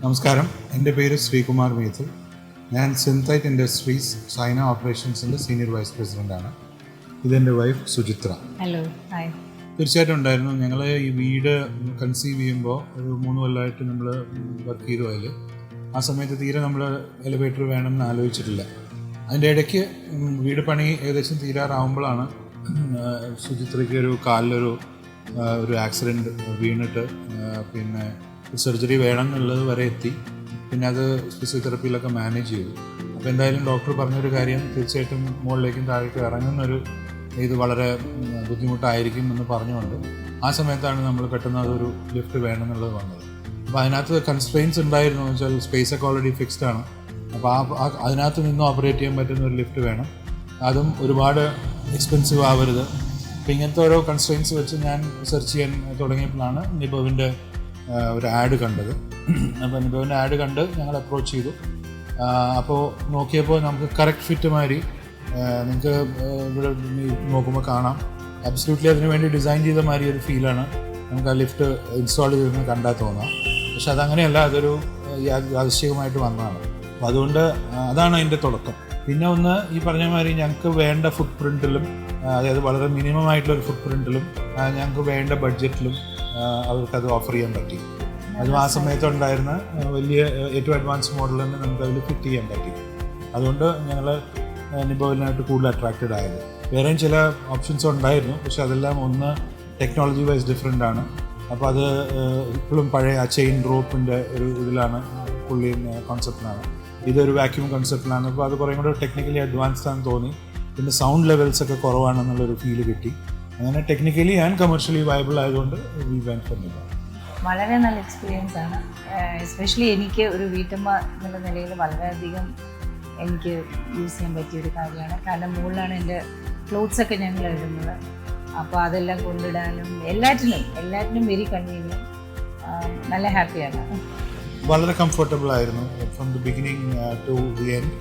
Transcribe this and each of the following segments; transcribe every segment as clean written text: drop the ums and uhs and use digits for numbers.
നമസ്കാരം, എൻ്റെ പേര് ശ്രീകുമാർ മേത്തൽ. ഞാൻ സിന്തൈറ്റ് ഇൻഡസ്ട്രീസ് ചൈന ഓപ്പറേഷൻസിൻ്റെ സീനിയർ വൈസ് പ്രസിഡൻ്റാണ്. ഇതെൻ്റെ വൈഫ് സുചിത്ര. Hello, hi. തീർച്ചയായിട്ടും ഉണ്ടായിരുന്നു. ഞങ്ങൾ ഈ വീട് കൺസീവ് ചെയ്യുമ്പോൾ ഒരു 3 കൊല്ലമായിട്ട് നമ്മൾ വർക്ക് ചെയ്തു. അതിൽ ആ സമയത്ത് തീരെ നമ്മൾ എലിവേറ്റർ വേണമെന്ന് ആലോചിച്ചിട്ടില്ല. അതിൻ്റെ ഇടയ്ക്ക് വീട് പണി ഏകദേശം തീരാറാവുമ്പോഴാണ് സുചിത്രയ്ക്ക് ഒരു കാലിലൊരു ആക്സിഡൻറ്റ് വീണിട്ട് പിന്നെ സർജറി വേണം എന്നുള്ളത് വരെ എത്തി. പിന്നെ അത് ഫിസിയോതെറപ്പിയിലൊക്കെ മാനേജ് ചെയ്തു. അപ്പോൾ എന്തായാലും ഡോക്ടർ പറഞ്ഞൊരു കാര്യം, തീർച്ചയായിട്ടും മുകളിലേക്കും താഴേക്കും ഇറങ്ങുന്നൊരു ഇത് വളരെ ബുദ്ധിമുട്ടായിരിക്കും എന്ന് പറഞ്ഞുകൊണ്ട് ആ സമയത്താണ് നമ്മൾ പെട്ടെന്ന് അതൊരു ലിഫ്റ്റ് വേണമെന്നുള്ളത് വന്നത്. അപ്പോൾ അതിനകത്ത് കൺസ്ട്രെയിൻസ് ഉണ്ടായിരുന്നു എന്ന് വെച്ചാൽ സ്പേസ് ഒക്കെ ഓൾറെഡി ഫിക്സ്ഡ് ആണ്. അപ്പോൾ അതിനകത്ത് നിന്ന് ഓപ്പറേറ്റ് ചെയ്യാൻ പറ്റുന്ന ഒരു ലിഫ്റ്റ് വേണം, അതും ഒരുപാട് എക്സ്പെൻസീവ് ആവരുത്. അപ്പോൾ ഇങ്ങനത്തെ ഓരോ കൺസ്ട്രെയിൻസ് വെച്ച് ഞാൻ സെർച്ച് ചെയ്യാൻ തുടങ്ങിയപ്പോഴാണ് നിബോവിൻ്റെ ഒരു ആഡ് കണ്ടത്. അപ്പോൾ നിബോവിൻ്റെ ആഡ് കണ്ട് ഞങ്ങൾ അപ്രോച്ച് ചെയ്തു. അപ്പോൾ നോക്കിയപ്പോൾ നമുക്ക് കറക്റ്റ് ഫിറ്റ് മാതിരി നിങ്ങൾക്ക് ഇവിടെ നോക്കുമ്പോൾ കാണാം. അബ്സല്യൂട്ട്ലി അതിനു വേണ്ടി ഡിസൈൻ ചെയ്ത മാതിരി ഒരു ഫീലാണ് നമുക്ക് ആ ലിഫ്റ്റ് ഇൻസ്റ്റാൾ ചെയ്തിരുന്ന് കണ്ടാൽ തോന്നാം. പക്ഷെ അതങ്ങനെയല്ല, അതൊരു യാദൃശ്ചികമായിട്ട് വന്നതാണ്. അപ്പോൾ അതുകൊണ്ട് അതാണ് അതിൻ്റെ തുടക്കം. പിന്നെ ഒന്ന് ഈ പറഞ്ഞ മാതിരി ഞങ്ങൾക്ക് വേണ്ട ഫുട് പ്രിൻറ്റിലും, അതായത് വളരെ മിനിമം ആയിട്ടുള്ളൊരു ഫുട് പ്രിൻറ്റിലും ഞങ്ങൾക്ക് വേണ്ട ബഡ്ജറ്റിലും അവർക്കത് ഓഫർ ചെയ്യാൻ പറ്റി. അതും ആ സമയത്തുണ്ടായിരുന്ന വലിയ ഏറ്റവും അഡ്വാൻസ് മോഡൽ തന്നെ നമുക്കതിൽ ഫിറ്റ് ചെയ്യാൻ പറ്റി. അതുകൊണ്ട് ഞങ്ങൾ നിബോവിനായിട്ട് കൂടുതൽ അട്രാക്റ്റഡ് ആയത്. വേറെയും ചില ഓപ്ഷൻസ് ഉണ്ടായിരുന്നു, പക്ഷെ അതെല്ലാം ഒന്ന് ടെക്നോളജി വൈസ് ഡിഫറെൻ്റ് ആണ്. അപ്പോൾ അത് ഇപ്പോഴും പഴയ ആ ചെയിൻ റോപ്പിൻ്റെ ഒരു ഇതിലാണ്, പുള്ളി കോൺസെപ്റ്റിലാണ്. ഇതൊരു വാക്യൂം കോൺസെപ്റ്റിലാണ്. അപ്പോൾ അത് കുറേ കൂടെ ടെക്നിക്കലി അഡ്വാൻസ്ഡ് ആണെന്ന് തോന്നി. പിന്നെ സൗണ്ട് ലെവൽസ് ഒക്കെ കുറവാണെന്നുള്ളൊരു ഫീല് കിട്ടി. അങ്ങനെ ടെക്നിക്കലി ആൻഡ് കമേഴ്ഷ്യലി വയബിൾ ആയതുകൊണ്ട് വി വെന്റ് ഫോർ നിബോ. വളരെ നല്ല എക്സ്പീരിയൻസ് ആണ്. എസ്പെഷ്യലി എനിക്ക് ഒരു വീട്ടമ്മ എന്നുള്ള നിലയിൽ വളരെയധികം എനിക്ക് യൂസ് ചെയ്യാൻ പറ്റിയൊരു കാര്യമാണ്. കാരണം മുകളിലാണ് എൻ്റെ ക്ലോത്ത്സൊക്കെ ഞങ്ങൾ ഇടുന്നത്. അപ്പോൾ അതെല്ലാം കൊണ്ടിടാനും എല്ലാറ്റിനും വെരി കൺവീനിയൻറ്റ്. നല്ല ഹാപ്പിയാണ്. വളരെ കംഫർട്ടബിൾ ആയിരുന്നു from the beginning to the end.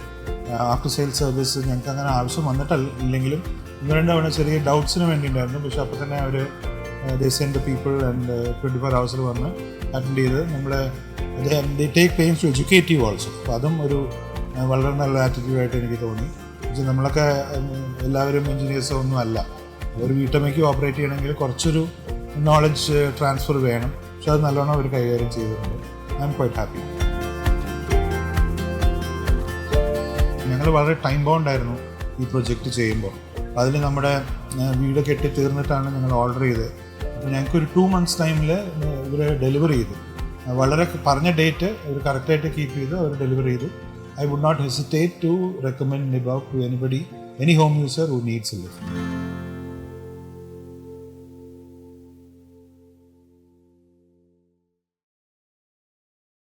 After sale service ഞങ്ങൾക്ക് അങ്ങനെ ആവശ്യം വന്നിട്ടില്ലെങ്കിലും 1-2 തവണ ചെറിയ ഡൗട്ട്സിന് വേണ്ടി ഉണ്ടായിരുന്നു. പക്ഷെ അപ്പോൾ തന്നെ അവർ they send the people and 24 hours വന്ന് അറ്റൻഡ് ചെയ്ത് നമ്മളെ they take pains to educative also. അപ്പോൾ അതും ഒരു വളരെ നല്ല ആറ്റിറ്റ്യൂഡായിട്ട് എനിക്ക് തോന്നി. പക്ഷേ നമ്മളൊക്കെ എല്ലാവരും എൻജിനീയേഴ്സോ ഒന്നും അല്ല. ഒരു വീട്ടമ്മയ്ക്ക് ഓപ്പറേറ്റ് ചെയ്യണമെങ്കിൽ കുറച്ചൊരു നോളജ് ട്രാൻസ്ഫർ വേണം. പക്ഷെ അത് നല്ലോണം അവർ കൈകാര്യം ചെയ്തിട്ടുണ്ട്. I M quite happy. ഞങ്ങൾ വളരെ ടൈം ബൗണ്ടായിരുന്നു ഈ പ്രൊജക്റ്റ് ചെയ്യുമ്പോൾ. അതിൽ നമ്മുടെ വീട് കെട്ടി തീർന്നിട്ടാണ് ഞങ്ങൾ ഓർഡർ ചെയ്തത്. അപ്പോൾ ഞങ്ങൾക്കൊരു 2 months ടൈമിൽ ഇവർ ഡെലിവറി ചെയ്തു. വളരെ പറഞ്ഞ ഡേറ്റ് ഇവർ കറക്റ്റായിട്ട് കീപ്പ് ചെയ്ത് അവർ ഡെലിവറി ചെയ്തു. I would not hesitate to recommend Nibao to anybody, any home user who needs a lift.